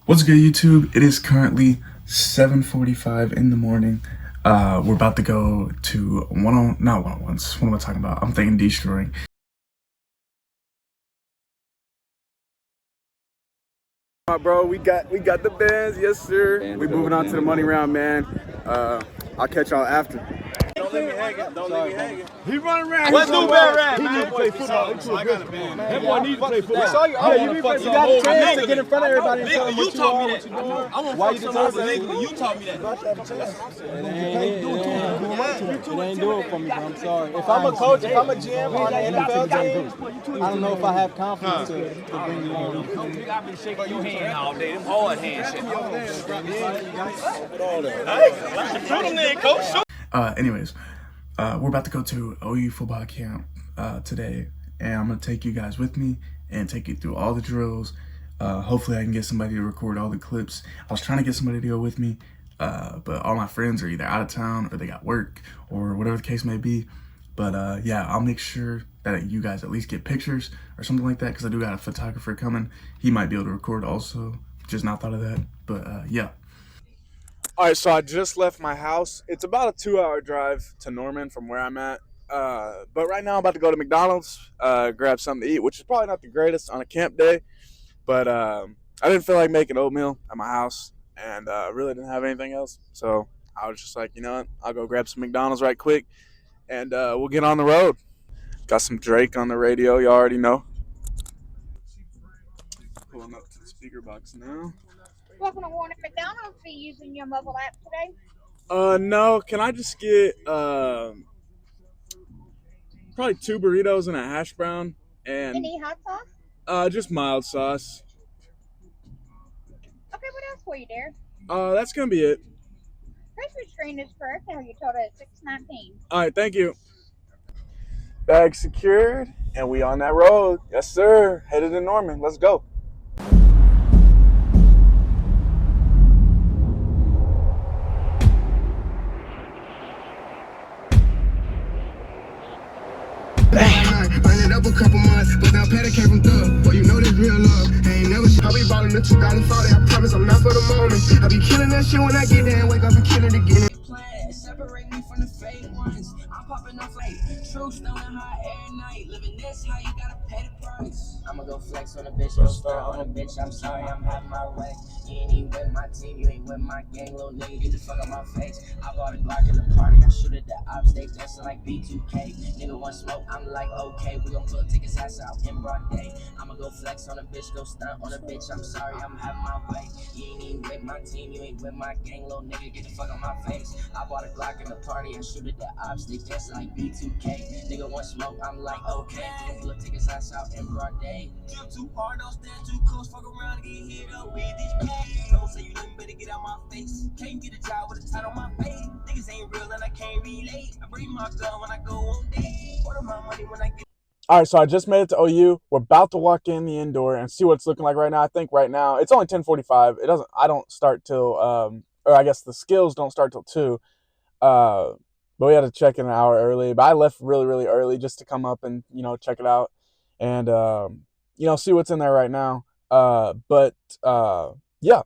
What's good, YouTube? It is currently 7:45 in the morning. We're about to go to not one-on-ones. What am I talking about? I'm thinking destroying. Bro, we got the bands, yes sir. We moving on to the money round, man. I'll catch y'all after. Don't leave me hanging. Don't leave me hanging. He running around. Let's do bad, man. He needs to play football. He's too aggressive. That boy needs to play football. We saw you. You got a chance to get in front of everybody and tell them what you are, what you doing. Why you determined? You taught me that. It ain't do it for me, bro. I'm sorry. If I'm a coach, if I'm a GM on the NFL team, I don't know if I have confidence to bring you on. I've been shaking your hand all day. Them hard handshakes. Anyways, we're about to go to OU football camp today, and I'm gonna take you guys with me and take you through all the drills. Hopefully I can get somebody to record all the clips. I was trying to get somebody to go with me, but all my friends are either out of town or they got work or whatever the case may be. But yeah, I'll make sure that you guys at least get pictures or something like that, because I do got a photographer coming. He might be able to record also. Just not thought of that. But yeah. All right, so I just left my house. It's about a 2-hour drive to Norman from where I'm at. But right now I'm about to go to McDonald's, grab something to eat, which is probably not the greatest on a camp day. But I didn't feel like making oatmeal at my house, and really didn't have anything else. So I was just like, you know what? I'll go grab some McDonald's right quick, and we'll get on the road. Got some Drake on the radio, you already know. Pulling up to the speaker box now. Welcome to Warner McDonald's. Are you using your mobile app today? No. Can I just get probably 2 burritos and a hash brown and Any hot sauce? just mild sauce. Okay, what else for you, dear? That's gonna be it. Christmas screen is correct. Now you told us $6.19. All right, thank you. Bag secured, and we on that road. Yes, sir. Headed to Norman. Let's go. Ran it up a couple months, but now Petty came from Thug. Boy, you know this real love. I ain't never I be ballin' the 2040. I promise I'm not for the moment. I be killing that shit when I get there and wake up and kill it again. Separate me from the fake ones. I'm popping off like true stolen high every night. Living this how you gotta pay the price. I'ma go flex on a bitch, go start on a bitch. I'm sorry, I'm having my way. You ain't even with my team, you ain't with my gang, little nigga. Get the fuck out my face. I bought a Glock in the party, I shoot at the ops, they dancing like B2K. Nigga want smoke, I'm like okay, we gon' put take his ass out in broad day. I'ma go flex on a bitch, go stunt on a bitch. I'm sorry, I'm having my way. You ain't even with my team, you ain't with my gang, little nigga. Get the fuck out my face. I bought a Glock in the party, I shoot at the ops, they dancing like B2K. Nigga want smoke, I'm like okay. Look, take his ass out in broad day. Jump too hard, don't stand too close, fuck around and get hit up with this pain. Don't say you nothing, better get out my face. Can't get a job with a tat on my face. Niggas ain't real and I can't relate. I bring my gun when I go on dates. Order my money when I get. All right, so I just made it to OU. We're about to walk in the indoor and see what it's looking like right now. I think right now it's only 10:45. I don't start till or I guess the skills don't start till 2. But we had to check in an hour early. But I left really, really early just to come up and, check it out and, see what's in there right now. Yeah.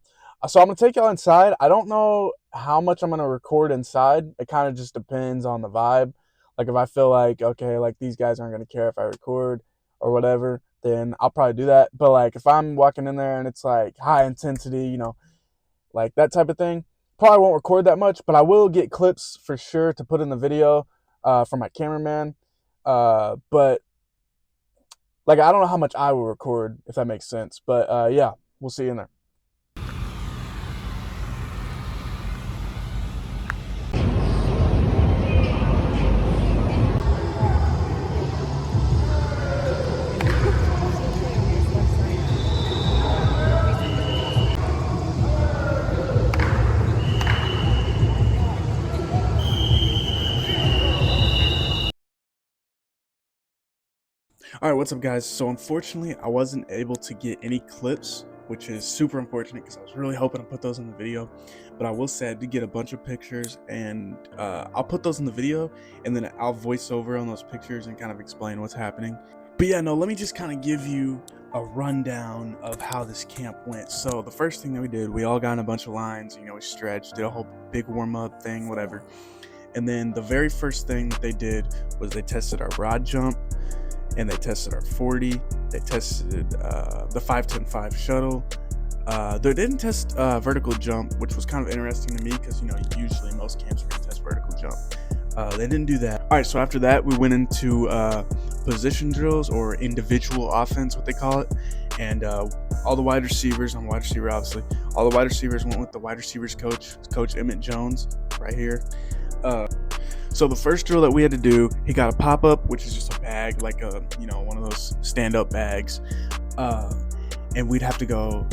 So I'm going to take y'all inside. I don't know how much I'm going to record inside. It kind of just depends on the vibe. Like if I feel like, okay, like these guys aren't going to care if I record or whatever, then I'll probably do that. But like if I'm walking in there and it's like high intensity, like that type of thing, probably won't record that much, but I will get clips for sure to put in the video for my cameraman. But like I don't know how much I will record, if that makes sense. But yeah, we'll see you in there. All right, what's up, guys? So unfortunately, I wasn't able to get any clips, which is super unfortunate because I was really hoping to put those in the video. But I will say I did get a bunch of pictures, and I'll put those in the video, and then I'll voice over on those pictures and kind of explain what's happening. But yeah, no, let me just kind of give you a rundown of how this camp went. So the first thing that we did, we all got in a bunch of lines, you know, we stretched, did a whole big warm-up thing, whatever. And then the very first thing that they did was they tested our rod jump, and they tested our 40. They tested the 5-10-5 shuttle. They didn't test vertical jump, which was kind of interesting to me because, you know, usually most camps are going to test vertical jump. They didn't do that. All right, so after that, we went into position drills, or individual offense, what they call it. And all the wide receivers, I'm a wide receiver, obviously. All the wide receivers went with the wide receivers coach, Coach Emmett Jones, right here. So the first drill that we had to do, he got a pop-up, which is just a bag, like a, you know, one of those stand-up bags. And we'd have to go,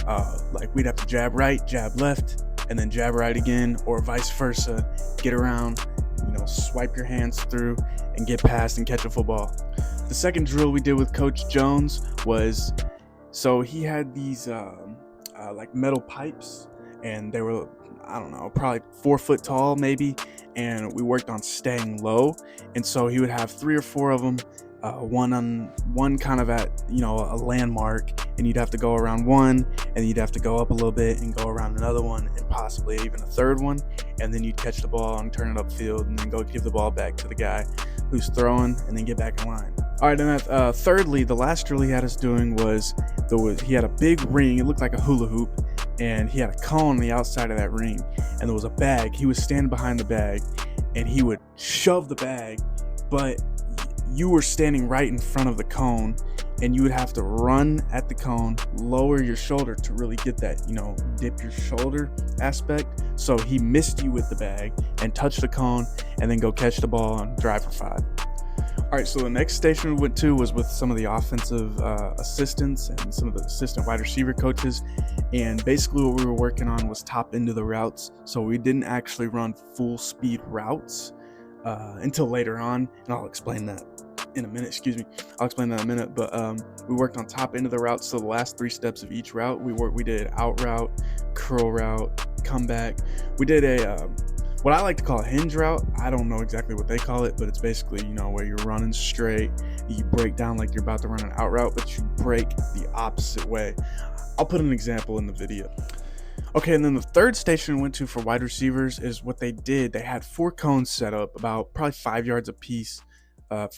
we'd have to jab right, jab left, and then jab right again, or vice versa. Get around, you know, swipe your hands through and get past and catch a football. The second drill we did with Coach Jones was, so he had these like metal pipes, and they were, I don't know, probably 4 foot tall maybe, and we worked on staying low. And so he would have 3 or 4 of them, one kind of at, you know, a landmark, and you'd have to go around one, and you'd have to go up a little bit and go around another one, and possibly even a third one, and then you'd catch the ball and turn it upfield, and then go give the ball back to the guy who's throwing, and then get back in line. All right, and thirdly, the last drill he had us doing was he had a big ring. It looked like a hula hoop, and he had a cone on the outside of that ring, and there was a bag. He was standing behind the bag, and he would shove the bag, but you were standing right in front of the cone, and you would have to run at the cone, lower your shoulder to really get that, you know, dip your shoulder aspect. So he missed you with the bag and touched the cone, and then go catch the ball and drive for 5. All right, so the next station we went to was with some of the offensive assistants and some of the assistant wide receiver coaches. And basically what we were working on was top end of the routes. So we didn't actually run full speed routes until later on. And I'll explain that in a minute. I'll explain that in a minute. But we worked on top end of the routes. So the last 3 steps of each route, we did out route, curl route, comeback. We did a what I like to call a hinge route. I don't know exactly what they call it, but it's basically, you know, where you're running straight, you break down like you're about to run an out route, but you break the opposite way. I'll put an example in the video. Okay, and then the third station we went to for wide receivers is what they did. They had 4 cones set up about probably 5 yards apiece, 5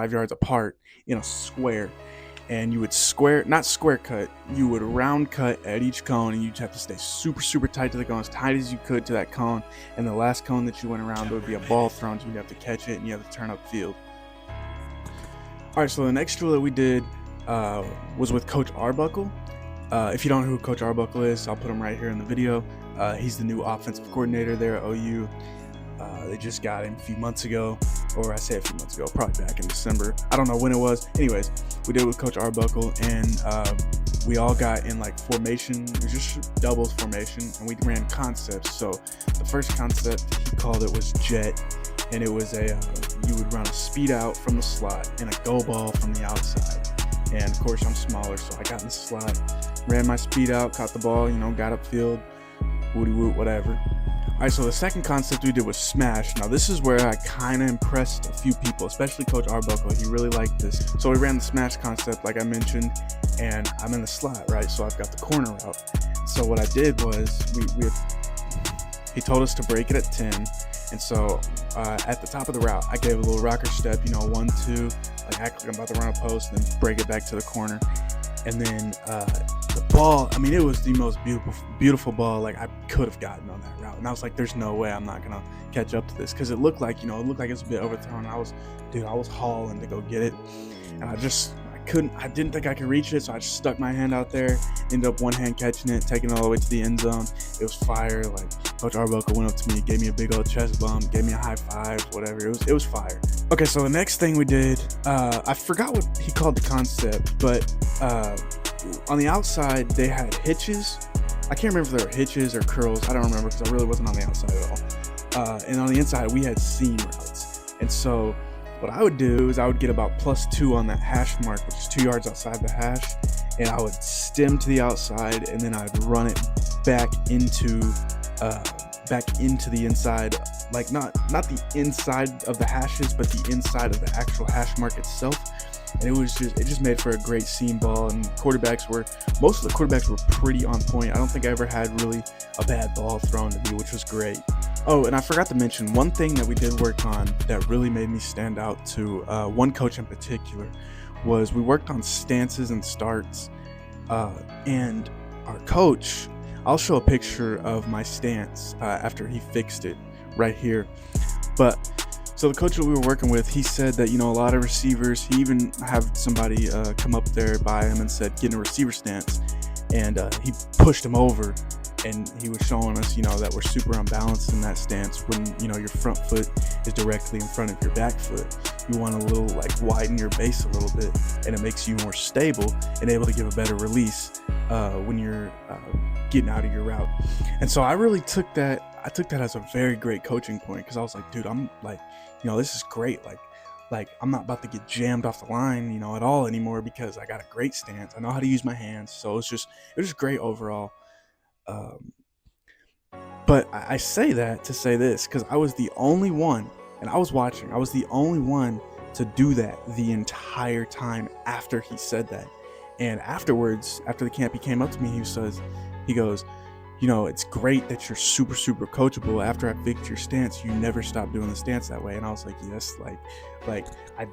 yards apart in a square. And you would you would round cut at each cone, and you'd have to stay super, super tight to the cone, as tight as you could to that cone. And the last cone that you went around, there would be a ball thrown, so you'd have to catch it, and you have to turn upfield. All right, so the next drill that we did was with Coach Arbuckle. If you don't know who Coach Arbuckle is, I'll put him right here in the video. He's the new offensive coordinator there at OU. They just got him a few months ago, or I say a few months ago, probably back in December. I don't know when it was. Anyways, we did it with Coach Arbuckle, and we all got in like formation. It was just doubles formation, and we ran concepts. So the first concept, he called it, was jet, and it was you would run a speed out from the slot and a go ball from the outside. And of course, I'm smaller, so I got in the slot, ran my speed out, caught the ball, you know, got upfield, woody woot, whatever. All right, so the second concept we did was smash. Now this is where I kind of impressed a few people, especially Coach Arbuckle. He really liked this. So we ran the smash concept, like I mentioned, and I'm in the slot, right? So I've got the corner route. So what I did was he told us to break it at 10. And so at the top of the route, I gave a little rocker step, you know, 1, 2, like act like I'm about to run a post, and then break it back to the corner. And then the ball, I mean, it was the most beautiful ball like I could have gotten on that route. And I was like, there's no way I'm not gonna catch up to this, because it looked like, you know, it was a bit overthrown. I was hauling to go get it, and I didn't think I could reach it, so I just stuck my hand out there, ended up one hand catching it, taking it all the way to the end zone. It was fire. Like, Coach Arbuckle went up to me, gave me a big old chest bump, gave me a high five, whatever. It was fire. Okay, so the next thing we did, I forgot what he called the concept, but on the outside they had hitches. I can't remember if they were hitches or curls. I don't remember, because I really wasn't on the outside at all. And on the inside we had seam routes. And so what I would do is I would get about +2 on that hash mark, which is 2 yards outside the hash, and I would stem to the outside, and then I'd run it back into the inside, like not the inside of the hashes, but the inside of the actual hash mark itself. and it just made for a great seam ball. And most of the quarterbacks were pretty on point. I don't think I ever had really a bad ball thrown to me, which was great. Oh, and I forgot to mention one thing that we did work on that really made me stand out to one coach in particular was we worked on stances and starts, and our coach, I'll show a picture of my stance after he fixed it right here. But so the coach that we were working with, he said that, a lot of receivers, he even had somebody come up there by him and said, get in a receiver stance. And he pushed him over, and he was showing us, that we're super unbalanced in that stance when, your front foot is directly in front of your back foot. You want to widen your base a little bit, and it makes you more stable and able to give a better release when you're getting out of your route. And so I really took that as a very great coaching point, because I was like, dude, I'm like, this is great. Like I'm not about to get jammed off the line, at all anymore, because I got a great stance. I know how to use my hands. So it was just great overall. But I say that to say this, because I was the only one, and I was the only one to do that the entire time after he said that. And afterwards, after the camp, he came up to me, he goes, it's great that you're super, super coachable. After I fixed your stance, you never stopped doing the stance that way. And I was like, yes, like I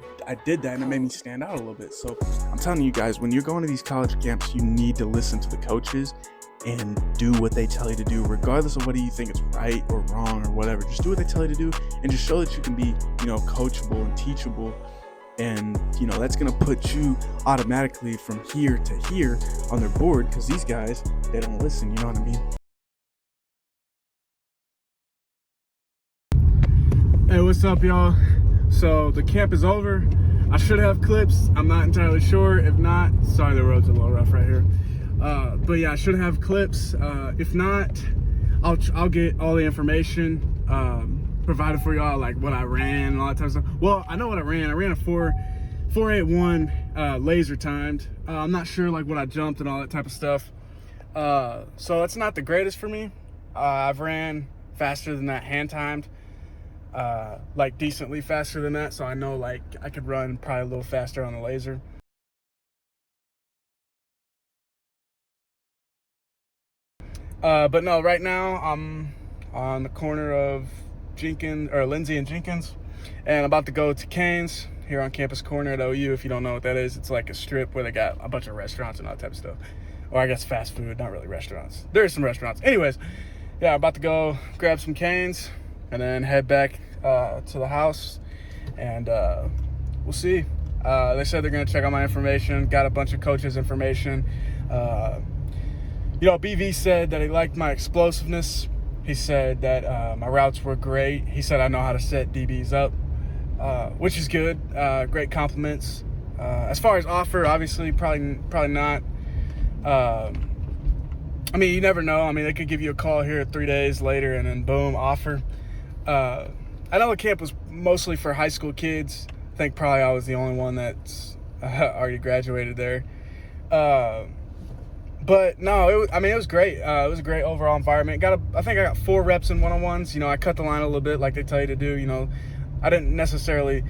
did that, and it made me stand out a little bit. So I'm telling you guys, when you're going to these college camps, you need to listen to the coaches and do what they tell you to do, regardless of whether you think it's right or wrong or whatever. Just do what they tell you to do, and just show that you can be, coachable and teachable. And, that's going to put you automatically from here to here on their board, because these guys, they don't listen. You know what I mean? Hey, what's up, y'all? So the camp is over. I should have clips. I'm not entirely sure. If not, sorry, the road's a little rough right here. But yeah, I should have clips. If not, I'll get all the information provided for y'all, like what I ran and all that type of stuff. Well, I know what I ran. I ran a 4.81 laser timed. I'm not sure like what I jumped and all that type of stuff. So it's not the greatest for me. I've ran faster than that hand timed. Like decently faster than that, so I know like I could run probably a little faster on the laser. But no, right now I'm on the corner of Lindsay and Jenkins, and I'm about to go to Canes here on Campus Corner at OU. If you don't know what that is, it's like a strip where they got a bunch of restaurants and all that type of stuff. Or I guess fast food, not really restaurants. There's some restaurants. Anyways, yeah, I'm about to go grab some Canes and then head back to the house, and we'll see. They said they're going to check out my information, got a bunch of coaches' information. BV said that he liked my explosiveness. He said that my routes were great. He said I know how to set DBs up, which is good. Great compliments. As far as offer, obviously, probably not. I mean, you never know. I mean, they could give you a call here 3 days later and then boom, offer. I know the camp was mostly for high school kids. I think probably I was the only one that's already graduated there. But no, it was great. It was a great overall environment. I think I got 4 reps in one-on-ones. I cut the line a little bit like they tell you to do. I didn't necessarily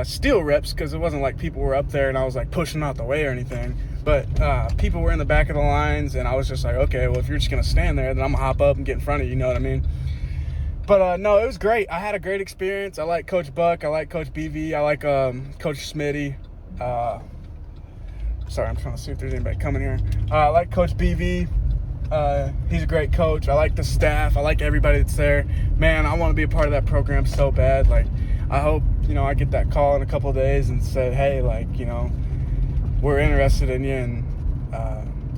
steal reps, because it wasn't like people were up there and I was like pushing out the way or anything. But people were in the back of the lines, and I was just like, okay, well, if you're just going to stand there, then I'm going to hop up and get in front of you, you know what I mean? But no, it was great. I had a great experience. I like Coach Buck. I like Coach BV. I like Coach Smitty. Sorry, I'm trying to see if there's anybody coming here. I like Coach BV. He's a great coach. I like the staff. I like everybody that's there. Man, I want to be a part of that program so bad. Like, I hope, I get that call in a couple of days and said, hey, like, we're interested in you, and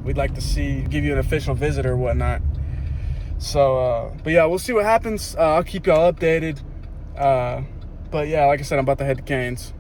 we'd like to give you an official visit or whatnot. So, but yeah, we'll see what happens. I'll keep y'all updated. But yeah, like I said, I'm about to head to Canes.